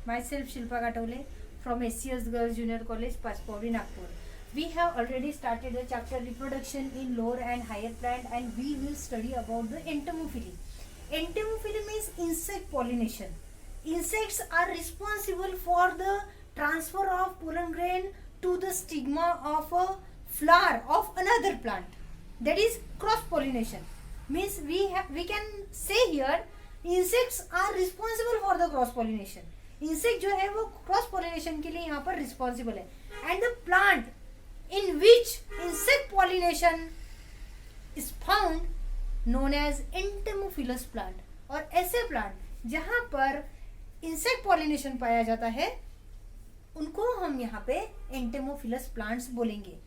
Myself Shilpa Gatole from SCS Girls Junior College, Paspauri, Nagpur. We have already started the chapter reproduction in lower and higher plant, and we will study about the entomophily. Entomophily means insect pollination. Insects are responsible for the transfer of pollen grain to the stigma of a flower of another plant. That is cross pollination. Means we can say here insects are responsible for the cross pollination. Insect जो है वो cross pollination के लिए यहाँ पर responsible है. And the plant in which insect pollination is found known as entomophilous plant. और ऐसे प्लांट जहाँ पर इंसेक्ट पॉलिनेशन पाया जाता है उनको हम यहाँ पे एंटेमोफिलस प्लांट्स बोलेंगे.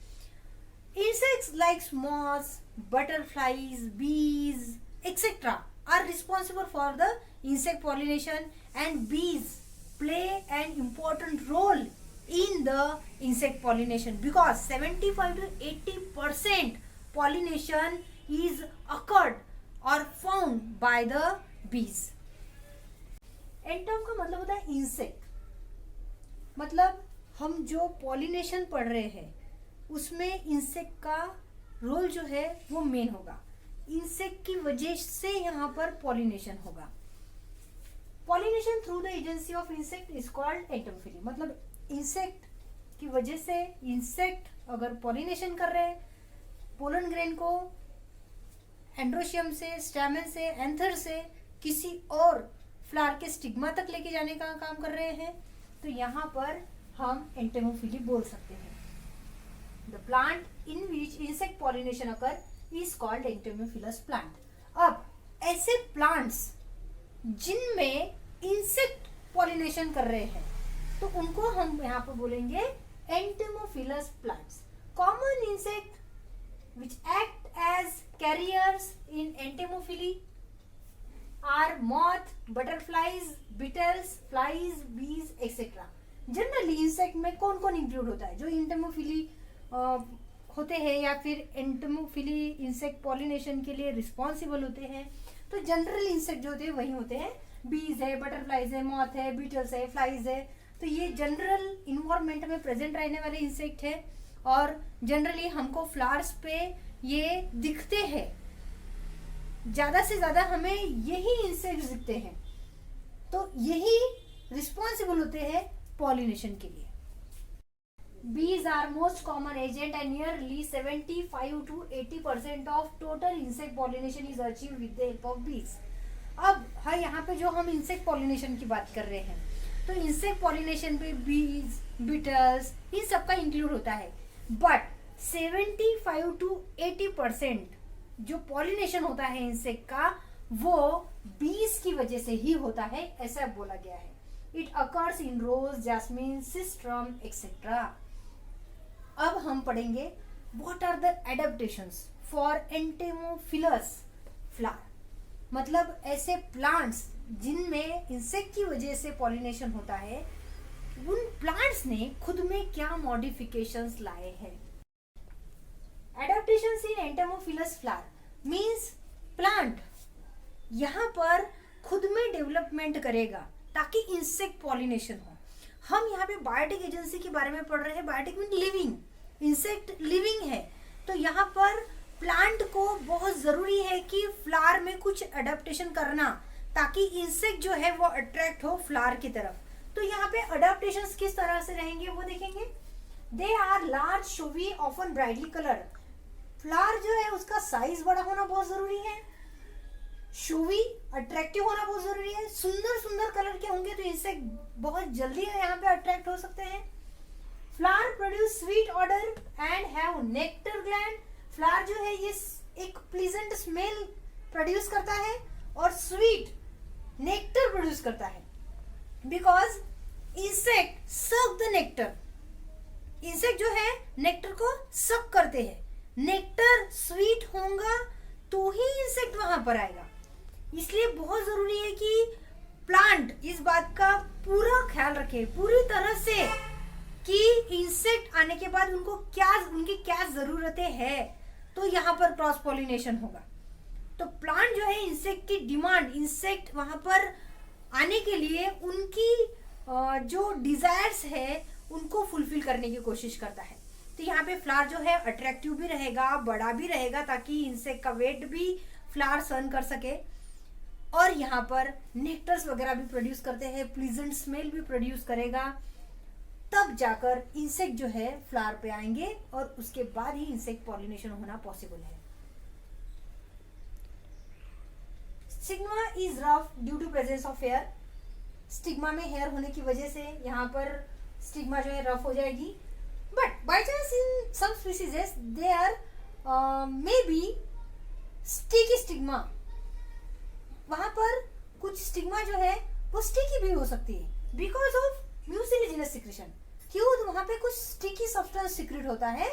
इंसेक्ट्स लाइक मॉथ्स, बटरफ्लाईज, बीज etcetera are responsible for the insect pollination, and bees play an important role in the insect pollination because 75 to 80% pollination is occurred or found by the bees. एंटम का मतलब होता है insect. मतलब हम जो pollination पढ़ रहे हैं उसमें इंसेक्ट का रोल जो है वो मेन होगा. इंसेक्ट की वजह से यहाँ पर पॉलिनेशन होगा. Pollination through the agency of insect is called entomophily. मतलब इंसेक्ट की वजह से इंसेक्ट अगर पॉलिनेशन कर रहे हैं पोलन ग्रेन को एंड्रोशियम से, स्टैमेन से, एंथर से किसी और फ्लावर के स्टिग्मा तक लेके जाने का काम कर रहे हैं तो यहाँ पर हम एंटोमोफिली बोल सकते हैं. The plant in which insect pollination occur is called entomophilous plant. अब ऐसे प्लांट्स जिनमें इंसेक्ट पॉलिनेशन कर रहे हैं तो उनको हम यहाँ पर बोलेंगे entomophilous plants. Common insect which act as carriers in entomophily are moth, butterflies, beetles, flies, bees etcetera. Generally insect में कौन कौन इंक्लूड होता है जो एंटोमोफिली होते हैं या फिर एंटोमोफिली इंसेक्ट पॉलिनेशन के लिए रिस्पॉन्सिबल होते हैं. तो जनरल इंसेक्ट जो होते हैं वही होते हैं. बीज है, बटरफ्लाईज है, मॉथ है, बीटल्स है, फ्लाईज है. तो ये जनरल इन्वायरमेंट में प्रेजेंट रहने वाले इंसेक्ट है और जनरली हमको फ्लावर्स पे ये दिखते हैं. ज़्यादा से ज़्यादा हमें यही इंसेक्ट दिखते हैं तो यही रिस्पॉन्सिबल होते हैं पॉलिनेशन के लिए. Bees are most common agent and nearly 75 to 80% of total insect pollination is achieved with the help of bees. अब हाँ यहाँ पे जो हम इंसेक्ट पॉलिनेशन की बात कर रहे हैं तो इंसेक्ट पॉलिनेशन पे बीज, बिटल्स इन सब का इंक्लूड होता है. बट 75 to 80% जो पॉलिनेशन होता है इंसेक्ट का वो बीज की वजह से ही होता है ऐसा बोला गया है. It occurs in rose, jasmine, cestrum etcetera. अब हम पढ़ेंगे what are the adaptations for entomophilous flower. मतलब ऐसे प्लांट्स जिनमें इंसेक्ट की वजह से पॉलिनेशन होता है उन प्लांट्स ने खुद में क्या मॉडिफिकेशंस लाए हैं. एडेप्टेशंस इन एंटेमोफिलस फ्लावर मींस प्लांट यहाँ पर खुद में डेवलपमेंट करेगा ताकि इंसेक्ट पॉलिनेशन हो. हम यहाँ पे बायोटिक एजेंसी के बारे में पढ़ रहे हैं. Biotic mean living, insect living है तो यहाँ पर प्लांट को बहुत ज़रूरी है कि फ्लावर में कुछ अडेप्टेशन करना ताकि इंसेक्ट जो है वो अट्रैक्ट हो फ्लावर की तरफ. तो यहाँ पे अडेप्टेशंस किस तरह से रहेंगे वो देखेंगे. They are large, showy, often brightly colour. Flower जो है उसका साइज बड़ा होना बहुत ज़रूरी है, शोवी अट्रैक्टिव होना बहुत जरूरी है, सुंदर सुंदर कलर के होंगे तो इंसेक्ट बहुत जल्दी यहाँ पे अट्रैक्ट हो सकते हैं. Flower produce sweet order and have nectar gland. Flower जो है ये एक प्लीजेंट स्मेल प्रोड्यूस करता है और स्वीट नेक्टर प्रोड्यूस करता है because insect suck the nectar. Insect जो है नेक्टर को सक करते हैं. नेक्टर स्वीट होगा तो ही इंसेक्ट वहां पर आएगा. इसलिए बहुत जरूरी है कि प्लांट इस बात का पूरा ख्याल रखे पूरी तरह से कि इंसेक्ट आने के बाद उनकी क्या जरूरतें हैं तो यहाँ पर क्रॉस पॉलिनेशन होगा. तो प्लांट जो है इंसेक्ट की डिमांड, इंसेक्ट वहां पर आने के लिए उनकी जो डिजायर्स है उनको फुलफिल करने की कोशिश करता है। तो यहाँ पे फ्लावर जो है अट्रैक्टिव भी रहेगा, बड़ा भी रहेगा, ताकि इंसेक्ट का वेट भी फ्लावर सर्न कर सके। और यहाँ पर नेक्टर्स वगैरह भी प्रोड्यूस करते हैं, प्लीजेंट स्मेल भी प्रोड्यूस करेगा। तब जाकर इंसेक्ट जो है फ्लावर पे आएंगे और उसके बाद ही इंसेक्ट पॉलिनेशन होना पॉसिबल है। Stigma is rough due to presence of hair. Stigma में हेयर होने की वजह से यहाँ पर स्टिग्मा जो है रफ हो जाएगी। But by chance in some species there may be sticky stigma. वहां पर कुछ स्टिग्मा जो है वो स्टिकी भी हो सकती है बिकॉज ऑफ म्यूसिलिजिनस सिक्रेशन। क्यों? तो वहां पे कुछ स्टिकी सब्सटेंस सिक्रेट होता है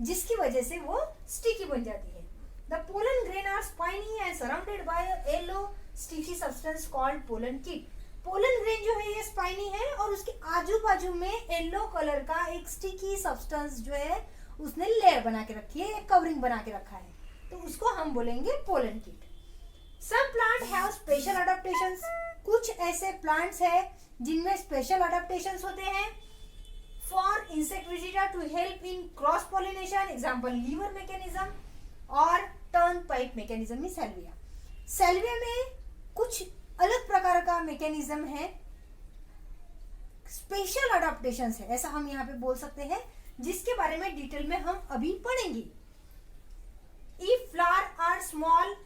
जिसकी वजह से वो स्टिकी बन जाती है। The pollen grain are spiny and surrounded by a yellow sticky substance called pollen kit. Pollen grain जो है ये स्पाइनी है और उसके आजू बाजू में येलो कलर का एक स्टिकी सब्सटेंस जो है उसने लेयर बना के रखी है, एक कवरिंग बना के रखा है, तो उसको हम बोलेंगे pollen kit. Some plant have special adaptations। कुछ ऐसे प्लांट्स है जिनमें स्पेशल अडेप्टेशंस होते हैं for insect visitor to help in cross pollination. Example lever mechanism और टर्न पाइप मैकेनिज्म में सेल्विया। सेल्विया में कुछ अलग प्रकार का मैकेनिज्म है, स्पेशल अडेप्टेशंस है, ऐसा हम यहाँ पे बोल सकते हैं, जिसके बारे में डिटेल में हम अभी पढ़ेंगे। If flowers are small,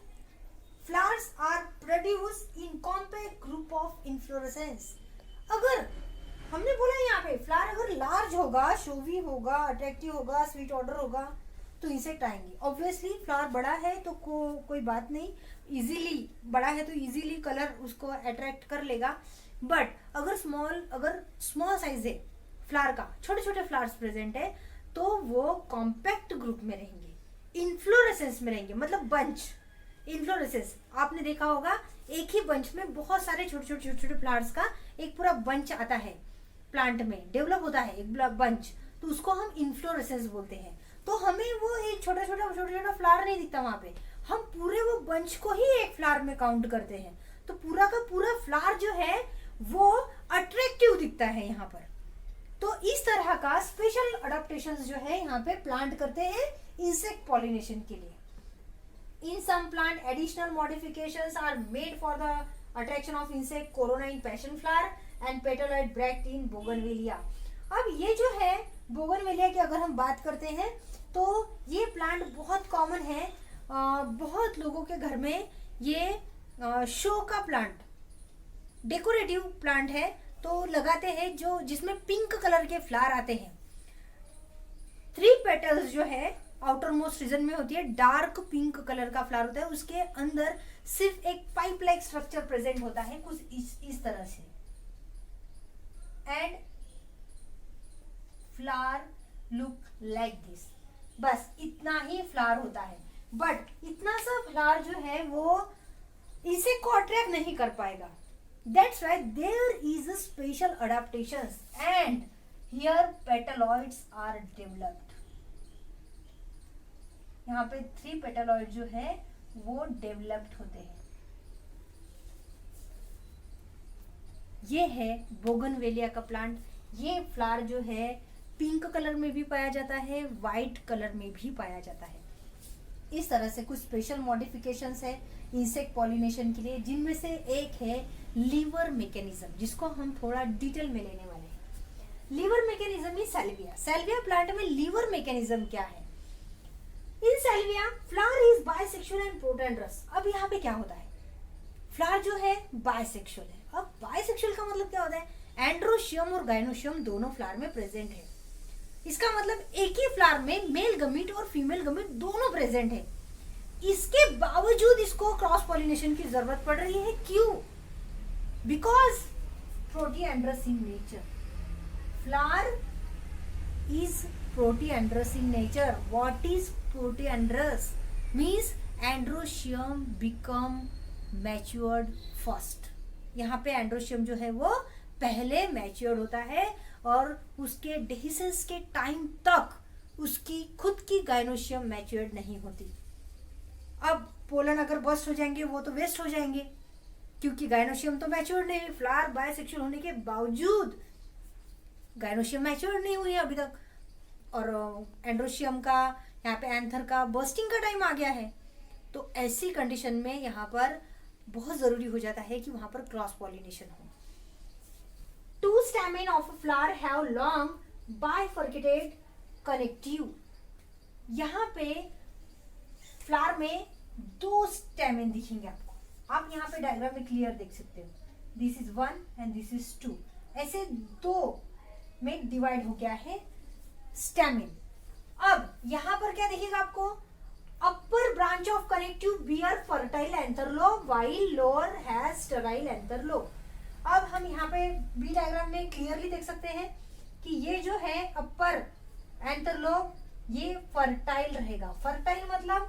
flowers are produced in compact group of inflorescence। अगर हमने बोला यहाँ पे फ्लावर अगर लार्ज होगा, शोवी होगा, अट्रैक्टिव होगा, स्वीट ऑर्डर होगा, तो इंसेक्ट आएंगे। ऑब्वियसली फ्लावर बड़ा है तो कोई बात नहीं, इजीली बड़ा है तो इजीली कलर उसको अट्रैक्ट कर लेगा। बट अगर स्मॉल साइज है फ्लावर का, छोटे छोटे फ्लावर्स प्रेजेंट है, तो वो कॉम्पैक्ट ग्रुप में रहेंगे, इन्फ्लोरेसेंस में रहेंगे, मतलब बंच। इन्फ्लोरेसेंस आपने देखा होगा, एक ही बंच में बहुत सारे छोटे छोटे फ्लावर्स का एक पूरा बंच आता है, प्लांट में डेवलप होता है एक बंच, तो उसको हम इन्फ्लोरेसेंस बोलते हैं। तो हमें वो एक छोटा छोटा फ्लावर नहीं दिखता वहां पे, हम पूरे वो बंच को ही एक फ्लावर में काउंट करते हैं। तो पूरा का पूरा फ्लावर जो है वो अट्रैक्टिव दिखता है यहाँ पर। तो इस तरह का स्पेशल अडेप्टेशंस जो है यहाँ पे प्लांट करते हैं इंसेक्ट पॉलिनेशन के लिए। In some plant, additional modifications are made for the attraction of insect, corona in passion flower and petaloid bract in bougainvillea। अब ये जो है बोगनवेलिया की अगर हम बात करते हैं तो ये प्लांट बहुत कॉमन है, बहुत लोगों के घर में ये शो का प्लांट, डेकोरेटिव प्लांट है, तो लगाते हैं जो जिसमें पिंक कलर के फ्लावर आते हैं। 3 पेटल्स जो है आउटर मोस्ट रीजन में होती है, डार्क पिंक कलर का फ्लावर होता है, उसके अंदर सिर्फ एक पाइप लाइक स्ट्रक्चर प्रेजेंट होता है कुछ इस तरह से, and flower look like this. बस इतना ही फ्लावर होता है, बट इतना सा फ्लावर जो है वो इसे को अट्रैक्ट नहीं कर पाएगा। That's why there is a special adaptations and here petaloids are developed. यहाँ पे 3 पेटलॉइड जो है वो डेवलप्ड होते हैं। ये है बोगनवेलिया का प्लांट। ये फ्लावर जो है पिंक कलर में भी पाया जाता है, वाइट कलर में भी पाया जाता है। इस तरह से कुछ स्पेशल मॉडिफिकेशंस है इंसेक्ट पॉलिनेशन के लिए, जिनमें से एक है लीवर मैकेनिज्म, जिसको हम थोड़ा डिटेल में लेने वाले हैं। Lever mechanism is salvia. Salvia plant में लीवर मैकेनिज्म क्या है? In salvia flower is bisexual and protandrous. अब यहाँ पे क्या होता है, फ्लावर जो है बाइसेक्सुअल है। अब बाइसेक्सुअल का मतलब क्या होता है? एंड्रोशियम और गाइनोशियम दोनों फ्लावर में प्रेजेंट है। इसका मतलब एक ही फ्लावर में मेल गमीट और फीमेल गमीट दोनों प्रेजेंट है। इसके बावजूद इसको क्रॉस पॉलिनेशन की जरूरत पड़ रही है। क्यों? Because protandrous in nature. Flower is protandrous in nature. What is protandrous? Means androecium become matured first. यहाँ पे एंड्रोशियम जो है वो पहले मैच्योर्ड होता है और उसके डेहिसेंस के टाइम तक उसकी खुद की गाइनोशियम मैच्योर्ड नहीं होती। अब पोलन अगर बस्ट हो जाएंगे वो तो वेस्ट हो जाएंगे, क्योंकि गायनोशियम तो मैच्योर नहीं हुई, फ्लावर बायसेक्सुअल होने के बावजूद गायनोशियम मैच्योर नहीं हुई अभी तक, और एंड्रोशियम का, यहाँ पे एंथर का बर्स्टिंग का टाइम आ गया है। तो ऐसी कंडीशन में यहाँ पर बहुत जरूरी हो जाता है कि वहां पर क्रॉस पॉलिनेशन हो। Two stamen of a flower have long bifurcated connective. यहाँ पे फ्लावर में दो स्टैमेन दिखेंगे आपको, आप यहाँ पे डायग्राम में क्लियर देख सकते हो, this is 1 and this is 2, ऐसे दो में डिवाइड हो गया है स्टैमेन। अब यहाँ पर क्या दिखेगा आपको, upper branch of connective bear fertile anther lobe while lower has sterile anther lobe. अब हम यहाँ पे बी डायग्राम में क्लियरली देख सकते हैं कि ये जो है अपर एंथर लोब ये फर्टाइल रहेगा। फर्टाइल मतलब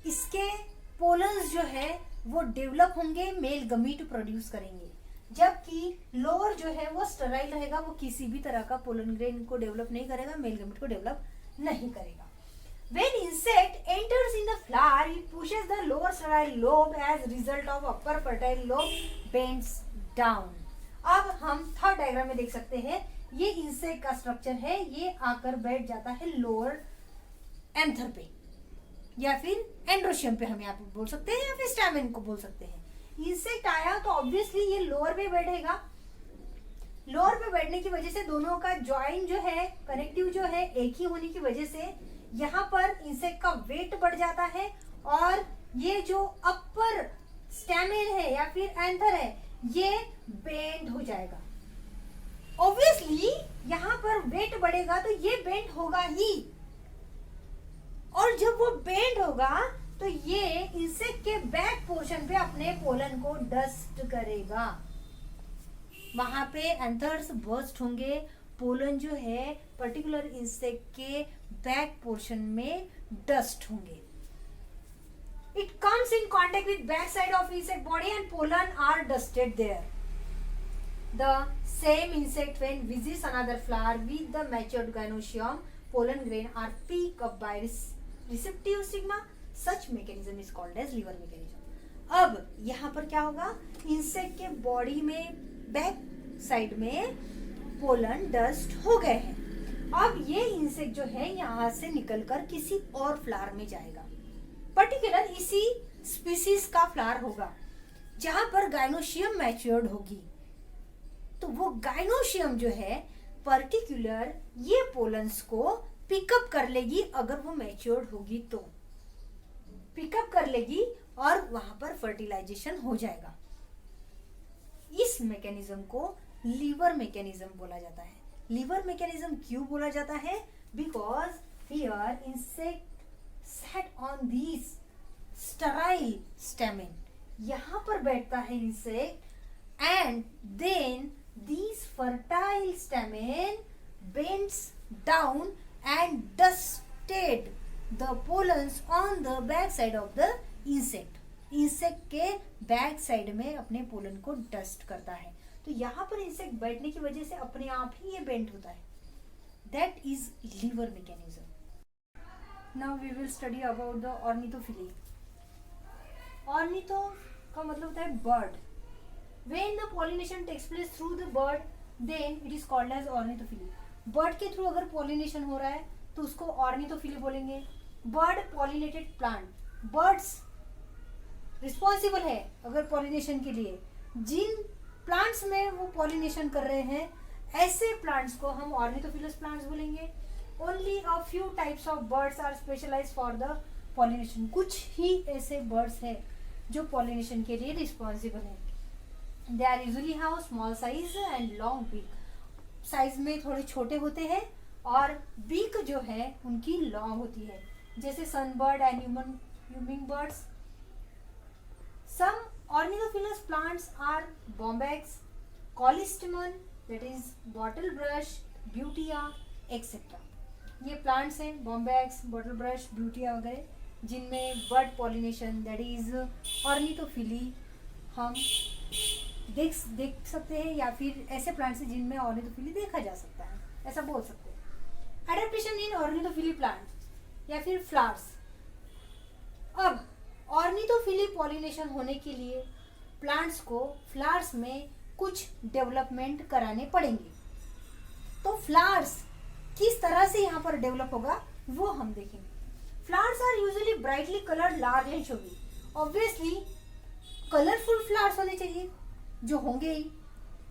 इसके पोलन्स जो है वो डेवलप होंगे, मेल गमीट प्रोड्यूस करेंगे, जबकि लोअर जो है वो स्टेराइल रहेगा, वो किसी भी तरह का पोलन ग्रेन को डेवलप नहीं करेगा, मेल गमीट को डेवलप नहीं करेगा। When insect enters in the flower, it pushes the lower sterile lobe as result of upper fertile lobe bends down. अब हम थर्ड डायग्राम में देख सकते हैं, ये इंसेक्ट का स्ट्रक्चर है, ये आकर बैठ जाता है लोअर एंथर पे या फिर एंड्रोशियम पे, हम यहाँ पे बोल सकते हैं, या फिर स्टैमेन को बोल सकते हैं। इंसेक्ट आया तो ऑब्वियसली ये लोअर पे बैठेगा, लोअर पे बैठने की वजह से दोनों का ज्वाइन जो है, कनेक्टिव जो है, एक ही होने की वजह से यहाँ पर इंसेक्ट का वेट बढ़ जाता है, और ये जो अपर स्टैमेन है या फिर एंथर है ये बेंड हो जाएगा। ऑब्वियसली यहाँ पर वेट बढ़ेगा तो ये बेंड होगा ही, और जब वो बेंड होगा तो ये इंसेक्ट के बैक पोर्शन पे अपने पोलन को डस्ट करेगा, वहां पे एंथर्स बर्स्ट होंगे, पोलन जो है पर्टिकुलर इंसेक्ट के बैक पोर्शन में डस्ट होंगे। It comes in contact with back side of insect body and pollen are dusted there. The same insect when visits another flower with the matured gynoecium, pollen grain are picked up by receptive stigma. Such mechanism is called as lever mechanism. अब यहाँ पर क्या होगा, insect के body में back side में pollen dust हो गए हैं। अब ये इंसेक्ट जो है यहाँ से निकलकर किसी और फ्लावर में जाएगा, पर्टिकुलर इसी स्पीसीज का फ्लावर होगा जहां पर गायनोशियम मैच्योर्ड होगी। तो वो गायनोशियम जो है पर्टिकुलर ये पोलन्स को पिकअप कर लेगी, अगर वो मैच्योर्ड होगी तो पिकअप कर लेगी और वहां पर फर्टिलाइजेशन हो जाएगा। इस मैकेनिज्म को लीवर मैकेनिज्म बोला जाता है। लीवर मैकेनिज्म क्यों बोला जाता है? Because here insect set on this sterile stamen, यहाँ पर बैठता है insect, and then this fertile stamen bends down and dusted the pollens on the back side of the insect. Insect के बैक साइड में अपने पोलन को dust करता है, तो यहाँ पर इंसेक्ट बैठने की वजह से अपने आप ही ये बेंड होता है। That is liver mechanism. Now we will study about the ornithophilia. Ornitho का मतलब होता है bird. When the pollination takes place through the bird, then it is called as ornithophilia. Bird के थ्रू अगर pollination हो रहा है तो उसको ornithophilia बोलेंगे। Bird pollinated plant. Birds responsible है अगर pollination के लिए, जिन plants में वो pollination कर रहे हैं ऐसे plants को हम ornithophilous plants बोलेंगे। Only a few types of birds are specialized for the pollination. कुछ ही ऐसे birds हैं जो pollination के लिए responsible हैं। They are usually have small size and long beak. Size में थोड़े छोटे होते हैं और beak जो है उनकी long होती है, जैसे sunbird and hummingbirds. Some ornithophilous plants are bombax, colystemon, that is bottle brush, butea, etc. ये प्लांट्स हैं बॉम्बैक्स, बॉटल ब्रश, ब्यूटिया वगैरह, जिनमें bird pollination that is ornithophily हम देख सकते हैं, या फिर ऐसे प्लांट्स हैं जिनमें ऑर्निथोफिली देखा जा सकता है, ऐसा बोल सकते हैं। एडेप्टेशन इन ऑर्निथोफिली प्लांट या फिर फ्लावर्स। अब ऑर्निथोफिली पॉलिनेशन होने के लिए प्लांट्स को फ्लावर्स में कुछ डेवलपमेंट कराने पड़ेंगे। तो फ्लावर्स किस तरह से यहाँ पर डेवलप होगा वो हम देखेंगे। Flowers are usually brightly coloured, large and showy. Obviously colourful flowers होने चाहिए, जो होंगे ही,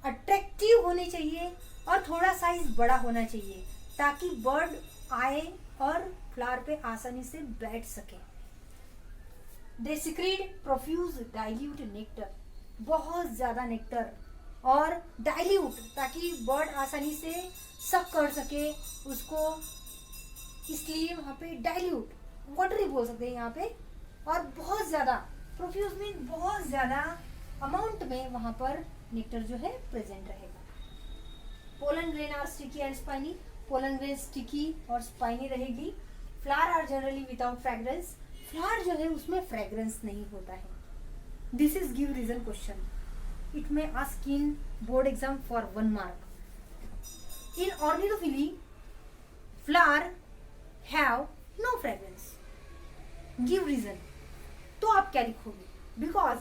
अट्रैक्टिव होने चाहिए और थोड़ा साइज बड़ा होना चाहिए ताकि बर्ड आए और फ्लावर पे आसानी से बैठ सके। They secrete profuse dilute nectar, बहुत ज्यादा नेक्टर और डाइल्यूट, ताकि बर्ड आसानी से सक कर सके उसको, इसलिए वहां पे डाइल्यूट, वाटरी बोल सकते हैं यहाँ पे, और बहुत ज्यादा, प्रोफ्यूज मीन बहुत ज्यादा अमाउंट में वहां पर नेक्टर जो है प्रेजेंट रहेगा। Pollen grain are sticky and spiny, pollen grain sticky और स्पाइनी रहेगी। Flower are generally without fragrance, flower जो है उसमें फ्रेग्रेंस नहीं होता है। This is give reason question, it may ask in board exam for 1 mark. In ornithophily flower have no fragrance, give reason. तो आप क्या लिखोगे? Because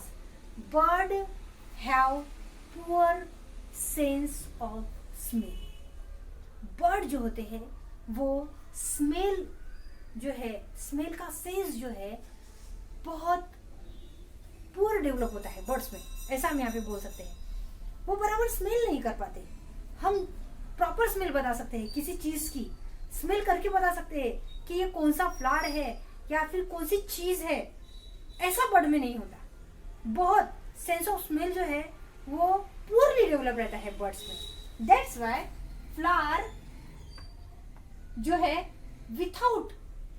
bird have poor sense of smell. Bird जो होते हैं वो स्मेल जो है, स्मेल का सेंस जो है बहुत पुअर डेवलप होता है बर्ड्स में, ऐसा हम यहाँ पे बोल सकते हैं। वो बराबर स्मेल नहीं कर पाते। हम प्रॉपर स्मेल बता सकते हैं किसी चीज की, स्मेल करके बता सकते हैं कि ये कौन सा फ्लावर है या फिर कौन सी चीज है, ऐसा बर्ड में नहीं होता। बहुत सेंस ऑफ स्मेल जो है वो पुअरली डेवलप रहता है बर्ड्स में। दैट्स वाई फ्लावर जो है विथआउट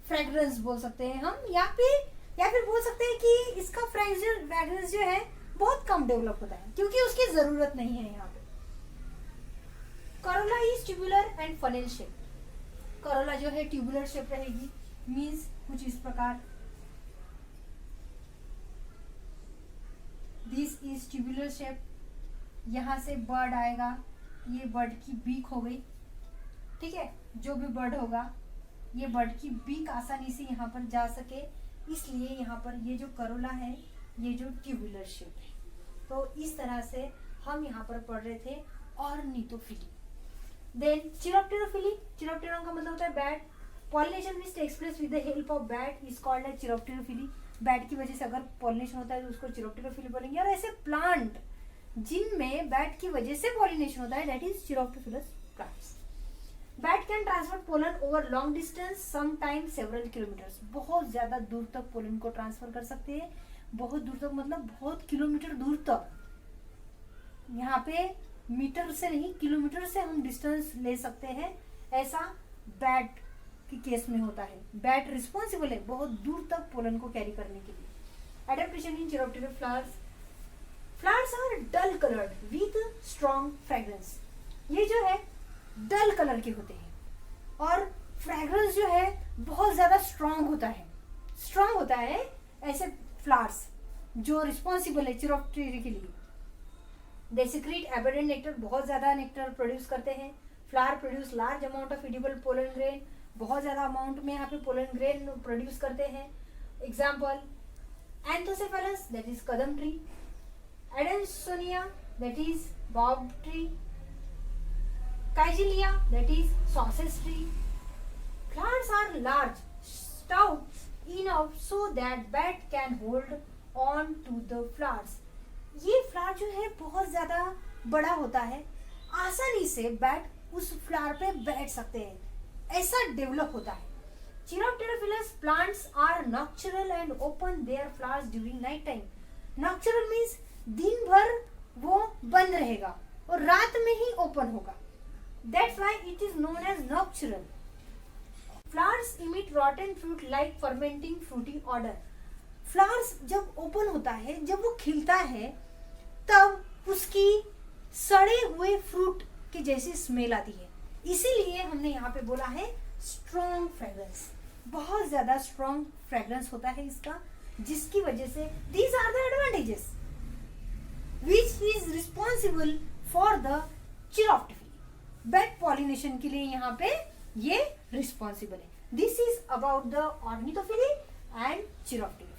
फ्रेग्रेंस बोल सकते हैं हम, या फिर बोल सकते हैं कि इसका फ्रेग्रेंस जो है बहुत कम डेवलप होता है क्योंकि उसकी जरूरत नहीं है यहाँ पे। Corolla is tubular and funnel shape. Corolla जो है ट्यूबुलर शेप रहेगी, मीन्स कुछ इस प्रकार। This is tubular shape. यहाँ से बर्ड आएगा, ये बर्ड की बीक हो गई, ठीक है। जो भी बर्ड होगा ये बर्ड की बीक आसानी से यहाँ पर जा सके, इसलिए यहाँ पर ये जो करोला है ये जो ट्यूबुलर शेप है। तो इस तरह से हम यहाँ पर पढ़ रहे थे ऑर्निथोफिली। देन चिरोप्टेरोफिली, चिरोप्टेरॉन का मतलब होता है bat. Pollination which takes place with the help of bat is called as chiropterophily. Bat की वजह से अगर पॉलिनेशन होता है तो उसको चिरोप्टेरोफिली बोलेंगे। और ऐसे प्लांट जिनमें बैट की वजह से पॉलिनेशन होता है that is chiropterophilous plants. Bat can transfer pollen over long distance, sometime several kilometres. बहुत ज्यादा दूर तक पोलन को ट्रांसफर कर सकते हैं। बहुत दूर तक मतलब बहुत किलोमीटर दूर तक। यहाँ पे मीटर से नहीं किलोमीटर से हम डिस्टेंस ले सकते हैं, ऐसा बैट के केस में होता है। बैट रिस्पॉन्सिबल है बहुत दूर तक पोलन को कैरी करने के लिए। Adaptation in chiroptero flowers. Flowers are dull coloured with strong fragrance. ये जो है डल कलर के होते हैं और फ्रेग्रेंस जो है बहुत ज्यादा स्ट्रॉन्ग होता है। स्ट्रॉन्ग होता है ऐसे फ्लावर्स जो रिस्पॉन्सिबल है चिरोप्टेरो के लिए। दे सिक्रीट एबंडेंट नेक्टर, बहुत ज्यादा नेक्टर प्रोड्यूस करते हैं। Flower produce large amount of edible pollen grain, बहुत ज्यादा अमाउंट में यहाँ पे पोलन ग्रेन प्रोड्यूस करते हैं। Example anthocephalus that is kadam tree, adansonia that is baobab tree, kigelia that is sausage tree. Flowers are large, stout enough so that bat can hold on to the flowers. ये flower जो है बहुत ज्यादा बड़ा होता है, आसानी से बैट उस फ्लावर पे बैठ सकते हैं, ऐसा डेवलप होता है। Chiropterophilous plants are nocturnal and open their flowers during night time. Nocturnal means दिन भर वो बंद रहेगा और रात में ही ओपन होगा। That's why it is known as nocturnal. Flowers emit rotten fruit like fermenting fruity odour. Flowers जब ओपन होता है, जब वो खिलता है, तब उसकी सड़े हुए फ्रूट की जैसी स्मेल आती है। इसीलिए हमने यहाँ पे बोला है स्ट्रॉन्ग फ्रेग्रेंस, बहुत ज्यादा स्ट्रॉन्ग फ्रेग्रेंस होता है इसका, जिसकी वजह से these are the advantages which is responsible for the chiropterophily. Bat pollination के लिए यहाँ पे ये रिस्पॉन्सिबल है। This is about the ornithophily and चिरोप्टेरोफिली।